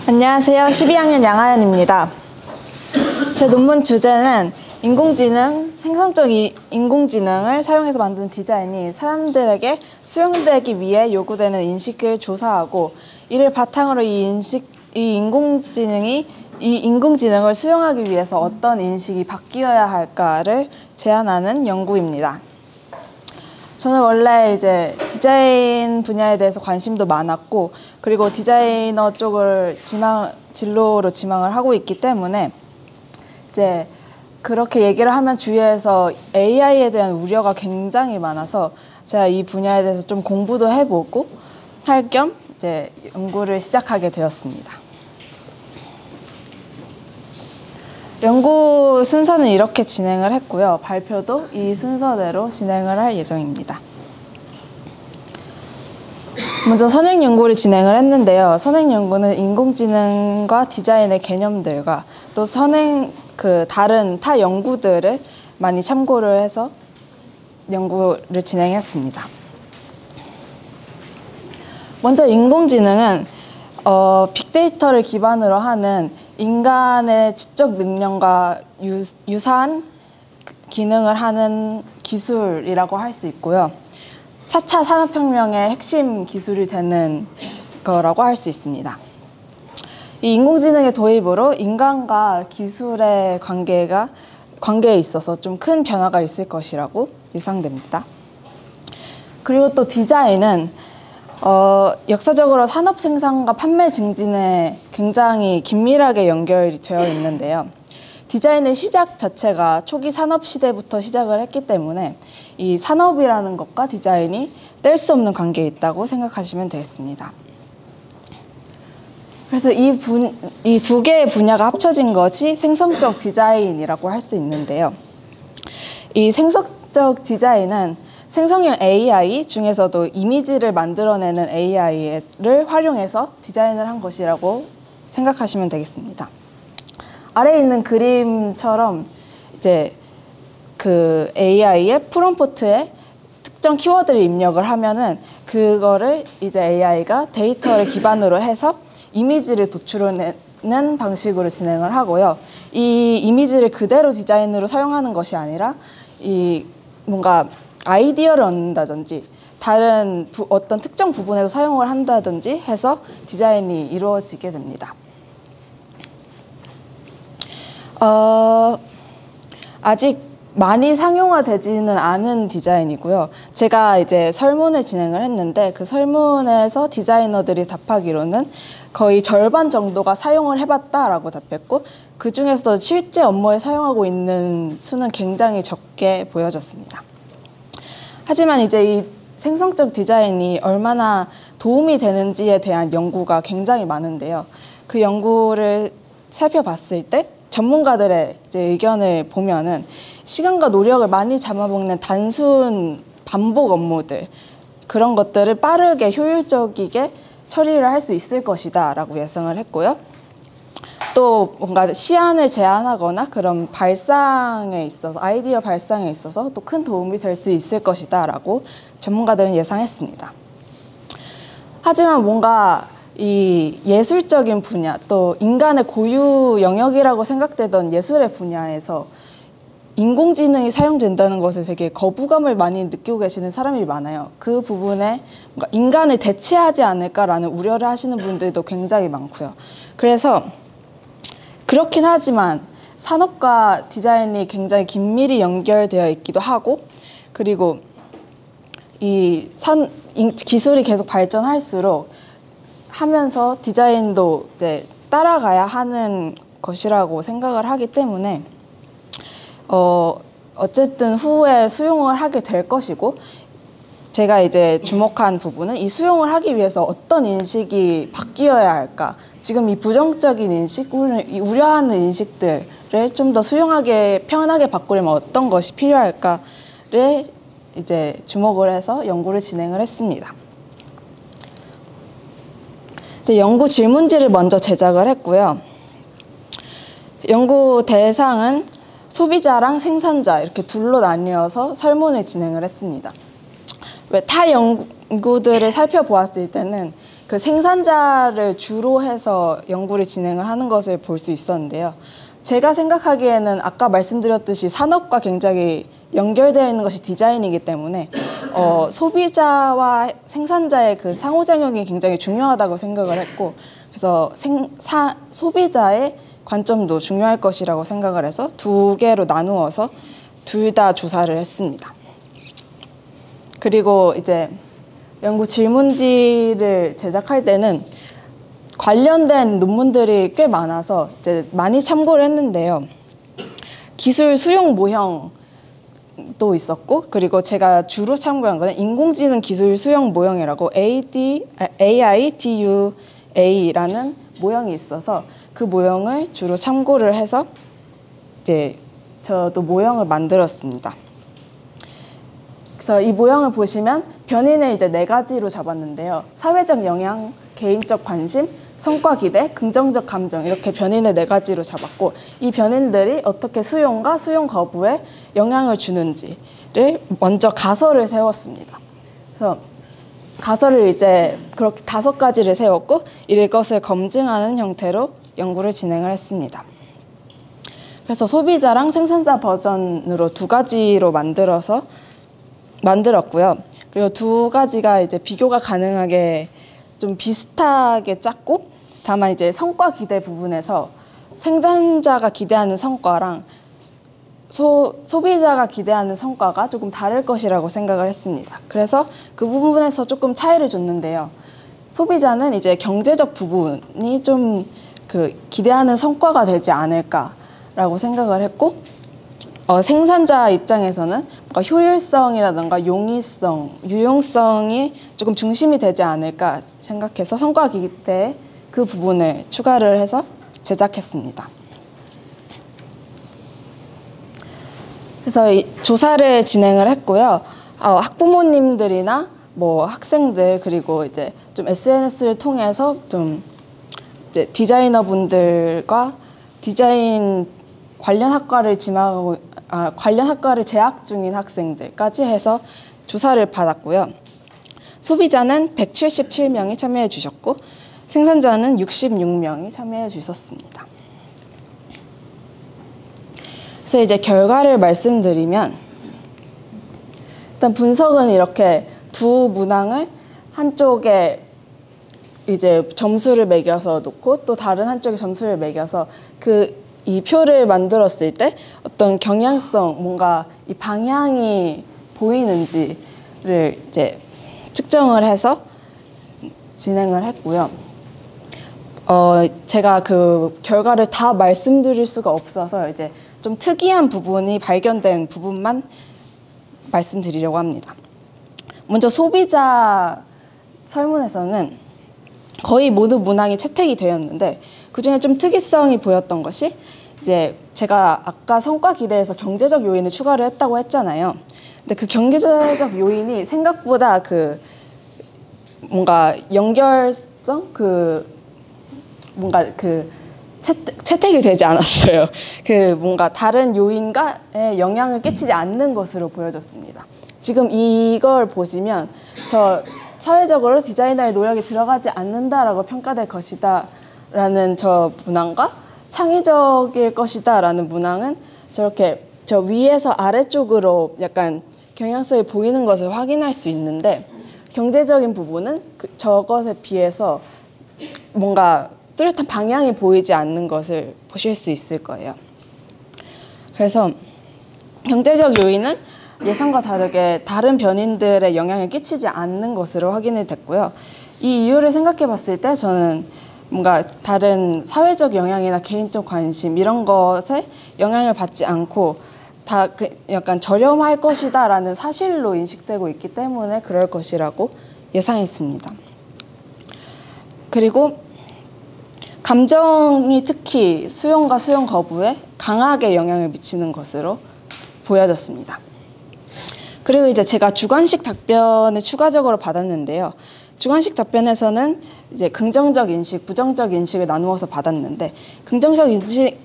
안녕하세요. 12학년 양하연입니다. 제 논문 주제는 생성적 인공지능을 사용해서 만든 디자인이 사람들에게 수용되기 위해 요구되는 인식을 조사하고, 이를 바탕으로 이 인공지능을 수용하기 위해서 어떤 인식이 바뀌어야 할까를 제안하는 연구입니다. 저는 원래 이제 디자인 분야에 대해서 관심도 많았고, 그리고 디자이너 쪽을 진로로 지망을 하고 있기 때문에 이제 그렇게 얘기를 하면 주위에서 AI에 대한 우려가 굉장히 많아서 제가 이 분야에 대해서 좀 공부도 해보고 할 겸 이제 연구를 시작하게 되었습니다. 연구 순서는 이렇게 진행을 했고요. 발표도 이 순서대로 진행을 할 예정입니다. 먼저 선행 연구를 진행을 했는데요. 선행 연구는 인공지능과 디자인의 개념들과 또 다른 타 연구들을 많이 참고를 해서 연구를 진행했습니다. 먼저 인공지능은 빅데이터를 기반으로 하는 인간의 지적 능력과 유사한 기능을 하는 기술이라고 할 수 있고요. 4차 산업혁명의 핵심 기술이 되는 거라고 할 수 있습니다. 이 인공지능의 도입으로 인간과 기술의 관계에 있어서 좀 큰 변화가 있을 것이라고 예상됩니다. 그리고 또 디자인은 역사적으로 산업 생산과 판매 증진에 굉장히 긴밀하게 연결이 되어 있는데요. 디자인의 시작 자체가 초기 산업 시대부터 시작을 했기 때문에 이 산업이라는 것과 디자인이 뗄 수 없는 관계에 있다고 생각하시면 되겠습니다. 그래서 이 두 개의 분야가 합쳐진 것이 생성적 디자인이라고 할 수 있는데요. 이 생성적 디자인은 생성형 AI 중에서도 이미지를 만들어내는 AI를 활용해서 디자인을 한 것이라고 생각하시면 되겠습니다. 아래에 있는 그림처럼 이제 그 AI의 프롬프트에 특정 키워드를 입력을 하면은 그거를 이제 AI가 데이터를 기반으로 해서 이미지를 도출해내는 방식으로 진행을 하고요. 이 이미지를 그대로 디자인으로 사용하는 것이 아니라 뭔가 아이디어를 얻는다든지 다른 어떤 특정 부분에서 사용을 한다든지 해서 디자인이 이루어지게 됩니다. 아직 많이 상용화되지는 않은 디자인이고요. 제가 이제 설문을 진행을 했는데 그 설문에서 디자이너들이 답하기로는 거의 절반 정도가 사용을 해봤다라고 답했고, 그 중에서도 실제 업무에 사용하고 있는 수는 굉장히 적게 보여졌습니다. 하지만 이제 이 생성적 디자인이 얼마나 도움이 되는지에 대한 연구가 굉장히 많은데요. 그 연구를 살펴봤을 때 전문가들의 이제 의견을 보면은 시간과 노력을 많이 잡아먹는 단순 반복 업무들, 그런 것들을 빠르게 효율적이게 처리를 할 수 있을 것이다 라고 예상을 했고요. 또 뭔가 시안을 제안하거나 그런 아이디어 발상에 있어서 또 큰 도움이 될 수 있을 것이다 라고 전문가들은 예상했습니다. 하지만 뭔가 이 예술적인 분야, 또 인간의 고유 영역이라고 생각되던 예술의 분야에서 인공지능이 사용된다는 것에 되게 거부감을 많이 느끼고 계시는 사람이 많아요. 그 부분에 뭔가 인간을 대체하지 않을까라는 우려를 하시는 분들도 굉장히 많고요. 그래서 그렇긴 하지만 산업과 디자인이 굉장히 긴밀히 연결되어 있기도 하고, 그리고 기술이 계속 발전할수록 하면서 디자인도 이제 따라가야 하는 것이라고 생각을 하기 때문에 어쨌든 후에 수용을 하게 될 것이고, 제가 이제 주목한 부분은 이 수용을 하기 위해서 어떤 인식이 바뀌어야 할까, 지금 이 부정적인 인식, 우려하는 인식들을 좀 더 수용하게 편하게 바꾸려면 어떤 것이 필요할까를 이제 주목을 해서 연구를 진행을 했습니다. 이제 연구 질문지를 먼저 제작을 했고요. 연구 대상은 소비자랑 생산자 이렇게 둘로 나뉘어서 설문을 진행을 했습니다. 왜 타 연구들을 살펴보았을 때는 그 생산자를 주로 해서 연구를 진행을 하는 것을 볼 수 있었는데요. 제가 생각하기에는 아까 말씀드렸듯이 산업과 굉장히 연결되어 있는 것이 디자인이기 때문에 소비자와 생산자의 그 상호작용이 굉장히 중요하다고 생각을 했고, 그래서 소비자의 관점도 중요할 것이라고 생각을 해서 두 개로 나누어서 둘 다 조사를 했습니다. 그리고 이제 연구 질문지를 제작할 때는 관련된 논문들이 꽤 많아서 이제 많이 참고를 했는데요. 기술 수용 모형도 있었고, 그리고 제가 주로 참고한 거는 인공지능 기술 수용 모형이라고 AIDUA라는 모형이 있어서 그 모형을 주로 참고를 해서 이제 저도 모형을 만들었습니다. 그래서 이 모형을 보시면 변인을 이제 4가지로 잡았는데요. 사회적 영향, 개인적 관심, 성과 기대, 긍정적 감정, 이렇게 변인을 4가지로 잡았고, 이 변인들이 어떻게 수용과 수용 거부에 영향을 주는지를 먼저 가설을 세웠습니다. 그래서 가설을 이제 그렇게 5가지를 세웠고, 이것을 검증하는 형태로 연구를 진행을 했습니다. 그래서 소비자랑 생산자 버전으로 2가지로 만들었고요. 그리고 2가지가 이제 비교가 가능하게 좀 비슷하게 짰고, 다만 이제 성과 기대 부분에서 생산자가 기대하는 성과랑 소비자가 기대하는 성과가 조금 다를 것이라고 생각을 했습니다. 그래서 그 부분에서 조금 차이를 줬는데요. 소비자는 이제 경제적 부분이 좀 그 기대하는 성과가 되지 않을까라고 생각을 했고, 생산자 입장에서는 뭔가 효율성이라든가 용이성, 유용성이 조금 중심이 되지 않을까 생각해서 성과 기대 그 부분을 추가를 해서 제작했습니다. 그래서 이 조사를 진행을 했고요. 학부모님들이나 뭐 학생들, 그리고 이제 좀 SNS를 통해서 좀 이제 디자이너분들과 디자인 관련 학과를 관련 학과를 재학 중인 학생들까지 해서 조사를 받았고요. 소비자는 177명이 참여해 주셨고, 생산자는 66명이 참여해 주셨습니다. 그래서 이제 결과를 말씀드리면, 일단 분석은 이렇게 두 문항을 한쪽에 이제 점수를 매겨서 놓고 또 다른 한쪽에 점수를 매겨서 이 표를 만들었을 때 어떤 경향성, 뭔가 이 방향이 보이는지를 이제 측정을 해서 진행을 했고요. 제가 그 결과를 다 말씀드릴 수가 없어서 이제 좀 특이한 부분이 발견된 부분만 말씀드리려고 합니다. 먼저 소비자 설문에서는 거의 모든 문항이 채택이 되었는데, 그중에 좀 특이성이 보였던 것이 이제 제가 아까 성과 기대에서 경제적 요인을 추가를 했다고 했잖아요. 근데 그 경제적 요인이 생각보다 그 뭔가 연결성, 뭔가 채택이 되지 않았어요. 뭔가 다른 요인과의 영향을 끼치지 않는 것으로 보여졌습니다. 지금 이걸 보시면 사회적으로 디자이너의 노력이 들어가지 않는다라고 평가될 것이다 라는 저 문항과 창의적일 것이다 라는 문항은 저렇게 저 위에서 아래쪽으로 약간 경향성이 보이는 것을 확인할 수 있는데, 경제적인 부분은 저것에 비해서 뭔가 뚜렷한 방향이 보이지 않는 것을 보실 수 있을 거예요. 그래서 경제적 요인은 예상과 다르게 다른 변인들의 영향을 끼치지 않는 것으로 확인이 됐고요. 이 이유를 생각해 봤을 때 저는 뭔가 다른 사회적 영향이나 개인적 관심 이런 것에 영향을 받지 않고 다 약간 저렴할 것이다 라는 사실로 인식되고 있기 때문에 그럴 것이라고 예상했습니다. 그리고 감정이 특히 수용과 수용 거부에 강하게 영향을 미치는 것으로 보여졌습니다. 그리고 이제 제가 주관식 답변을 추가적으로 받았는데요. 주관식 답변에서는 이제 긍정적 인식, 부정적 인식을 나누어서 받았는데, 긍정적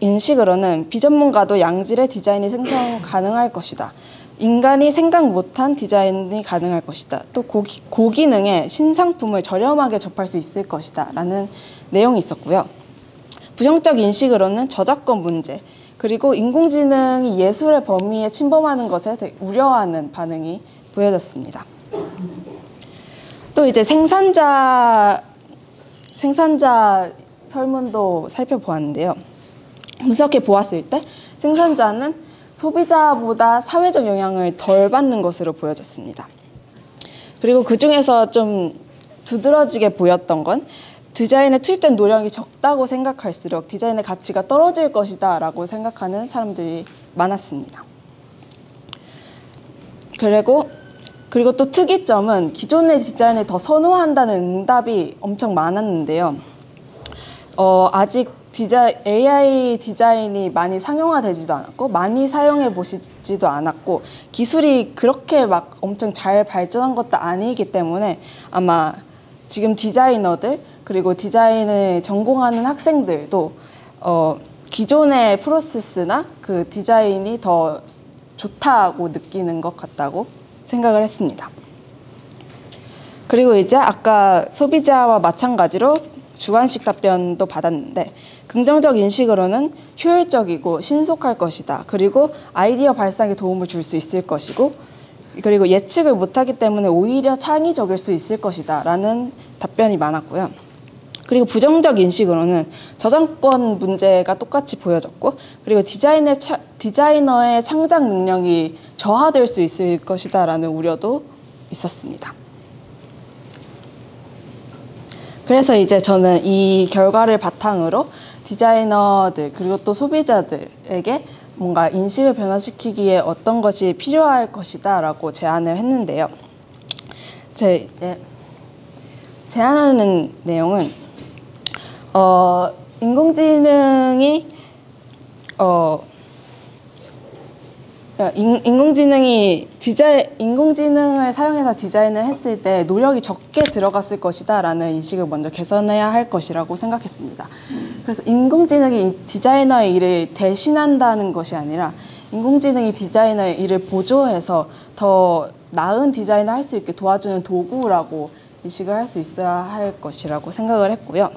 인식으로는 비전문가도 양질의 디자인이 생성 가능할 것이다. 인간이 생각 못한 디자인이 가능할 것이다. 또 고기능의 신상품을 저렴하게 접할 수 있을 것이다. 라는 내용이 있었고요. 부정적 인식으로는 저작권 문제, 그리고 인공지능이 예술의 범위에 침범하는 것에 되게 우려하는 반응이 보여졌습니다. 또 이제 생산자 설문도 살펴보았는데요. 분석해 보았을 때 생산자는 소비자보다 사회적 영향을 덜 받는 것으로 보여졌습니다. 그리고 그 중에서 좀 두드러지게 보였던 건 디자인에 투입된 노력이 적다고 생각할수록 디자인의 가치가 떨어질 것이다 라고 생각하는 사람들이 많았습니다. 그리고 또 특이점은 기존의 디자인을 더 선호한다는 응답이 엄청 많았는데요. 아직 AI 디자인이 많이 상용화되지도 않았고 많이 사용해 보시지도 않았고 기술이 그렇게 막 엄청 잘 발전한 것도 아니기 때문에 아마 지금 디자이너들 그리고 디자인을 전공하는 학생들도 기존의 프로세스나 그 디자인이 더 좋다고 느끼는 것 같다고 생각을 했습니다. 그리고 이제 아까 소비자와 마찬가지로 주관식 답변도 받았는데 긍정적 인식으로는 효율적이고 신속할 것이다. 그리고 아이디어 발상에 도움을 줄 수 있을 것이고 그리고 예측을 못하기 때문에 오히려 창의적일 수 있을 것이다. 라는 답변이 많았고요. 그리고 부정적 인식으로는 저작권 문제가 똑같이 보여졌고 그리고 디자이너의 창작 능력이 저하될 수 있을 것이다. 라는 우려도 있었습니다. 그래서 이제 저는 이 결과를 바탕으로 디자이너들 그리고 또 소비자들에게 뭔가 인식을 변화시키기에 어떤 것이 필요할 것이다 라고 제안을 했는데요. 제안하는 내용은 인공지능을 사용해서 디자인을 했을 때 노력이 적게 들어갔을 것이다 라는 인식을 먼저 개선해야 할 것이라고 생각했습니다. 그래서 인공지능이 디자이너의 일을 대신한다는 것이 아니라 인공지능이 디자이너의 일을 보조해서 더 나은 디자인을 할 수 있게 도와주는 도구라고 인식을 할 수 있어야 할 것이라고 생각을 했고요.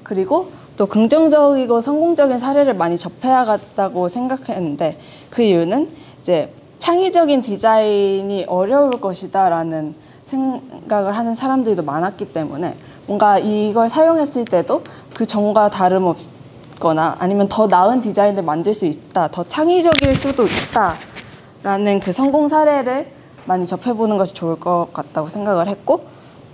그리고 또 긍정적이고 성공적인 사례를 많이 접해야겠다고 생각했는데 그 이유는 이제 창의적인 디자인이 어려울 것이다 라는 생각을 하는 사람들도 많았기 때문에 뭔가 이걸 사용했을 때도 그 전과 다름없거나 아니면 더 나은 디자인을 만들 수 있다, 더 창의적일 수도 있다 라는 그 성공 사례를 많이 접해보는 것이 좋을 것 같다고 생각을 했고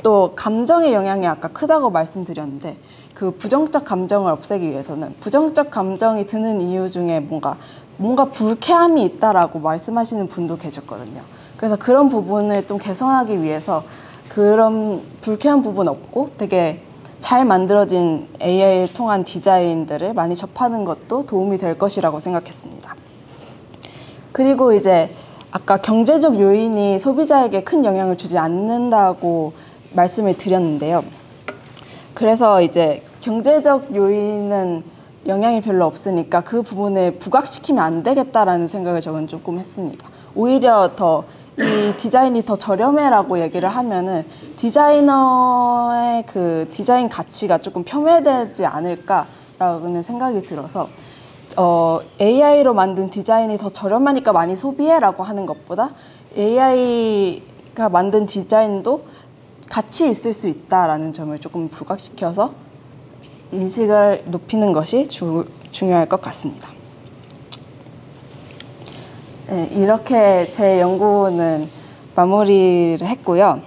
또 감정의 영향이 아까 크다고 말씀드렸는데 그 부정적 감정을 없애기 위해서는 부정적 감정이 드는 이유 중에 뭔가 불쾌함이 있다라고 말씀하시는 분도 계셨거든요. 그래서 그런 부분을 좀 개선하기 위해서 그런 불쾌한 부분 없고 되게 잘 만들어진 AI를 통한 디자인들을 많이 접하는 것도 도움이 될 것이라고 생각했습니다. 그리고 이제 아까 경제적 요인이 소비자에게 큰 영향을 주지 않는다고 말씀을 드렸는데요. 그래서 이제 경제적 요인은 영향이 별로 없으니까 그 부분을 부각시키면 안 되겠다라는 생각을 저는 조금 했습니다. 오히려 더 이 디자인이 더 저렴해라고 얘기를 하면은 디자이너의 그 디자인 가치가 조금 폄훼되지 않을까라는 생각이 들어서 AI로 만든 디자인이 더 저렴하니까 많이 소비해라고 하는 것보다 AI가 만든 디자인도 가치 있을 수 있다라는 점을 조금 부각시켜서 인식을 높이는 것이 중요할 것 같습니다. 네, 이렇게 제 연구는 마무리를 했고요.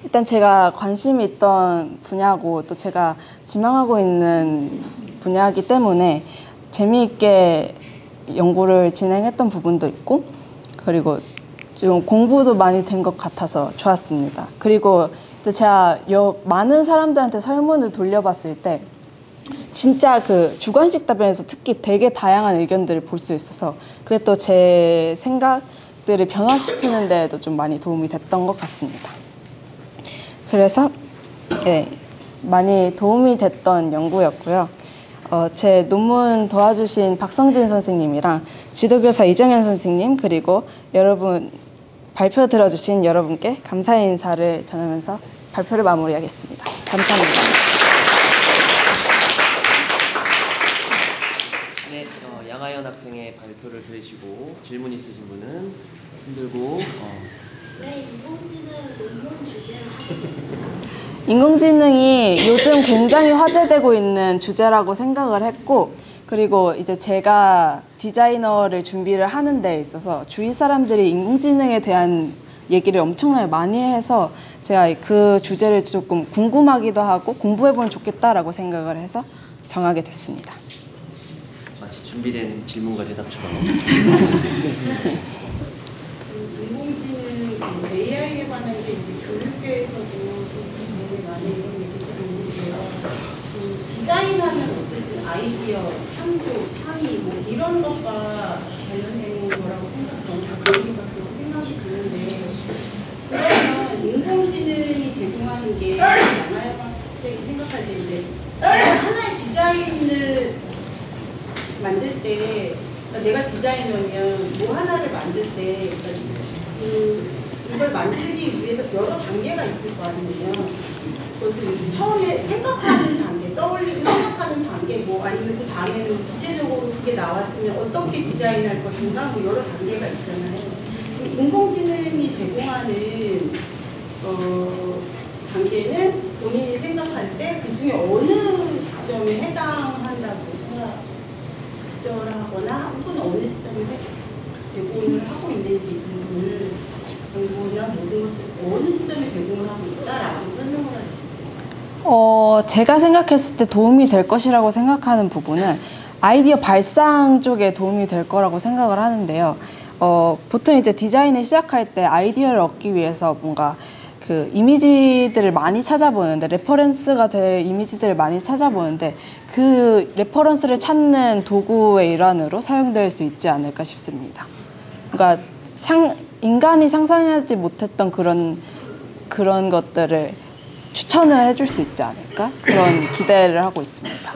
일단 제가 관심이 있던 분야고 또 제가 지망하고 있는 분야이기 때문에 재미있게 연구를 진행했던 부분도 있고 그리고 좀 공부도 많이 된 것 같아서 좋았습니다. 그리고 제가 많은 사람들한테 설문을 돌려봤을 때 진짜 그 주관식 답변에서 특히 되게 다양한 의견들을 볼 수 있어서 그게 또 제 생각들을 변화시키는 데에도 좀 많이 도움이 됐던 것 같습니다. 그래서 네, 많이 도움이 됐던 연구였고요. 제 논문 도와주신 박성진 선생님이랑 지도교사 이정현 선생님 그리고 여러분 발표 들어주신 여러분께 감사의 인사를 전하면서 발표를 마무리하겠습니다. 감사합니다. 네, 양하연 학생의 발표를 들으시고 질문 있으신 분은 힘들고 왜 인공지능 논문 주제를 하게 됐어요? 인공지능이 요즘 굉장히 화제되고 있는 주제라고 생각을 했고, 그리고 이제 제가 디자이너를 준비를 하는 데 있어서 주위 사람들이 인공지능에 대한 얘기를 엄청나게 많이 해서 제가 그 주제를 조금 궁금하기도 하고 공부해보면 좋겠다라고 생각을 해서 정하게 됐습니다. 마치 준비된 질문과 대답처럼. 인공지능 AI에 관한 게 이제 교육계에서도 굉장히 많은 이런 얘기들이 있는데요. 디자인하면 어쨌든 아이디어, 창조, 창의 뭐 이런 것과 관련된 거라고 저는 자꾸 그렇게 생각이 드는데, 그러면 인공지능이 제공하는 게 양하영 학생이 생각할 때 이제 하나의 디자인을 만들 때, 그러니까 내가 디자이너면 뭐 하나를 만들 때 이걸 만들기 위해서 여러 단계가 있을 거 아니에요. 그것을 처음에 생각하는 단계, 떠올리고 생각하는 단계, 뭐 아니면 그 다음에는 구체적으로 그게 나왔으면 어떻게 디자인할 것인가, 뭐 여러 단계가 있잖아요. 인공지능이 제공하는 단계는 본인이 생각할 때 그 중에 어느 시점에 해당한다고 적절하거나 혹은 어느 시점에 제공을 하고 있는지 부분을 정보나 모든 것을 어느 시점에 제공을 하고 있다라고 설명을 할 수 있어요. 제가 생각했을 때 도움이 될 것이라고 생각하는 부분은 아이디어 발상 쪽에 도움이 될 거라고 생각을 하는데요. 보통 이제 디자인을 시작할 때 아이디어를 얻기 위해서 뭔가 그 이미지들을 많이 찾아보는데, 레퍼런스가 될 이미지들을 많이 찾아보는데, 그 레퍼런스를 찾는 도구의 일환으로 사용될 수 있지 않을까 싶습니다. 그러니까 인간이 상상하지 못했던 그런 것들을 추천을 해줄 수 있지 않을까? 그런 기대를 하고 있습니다.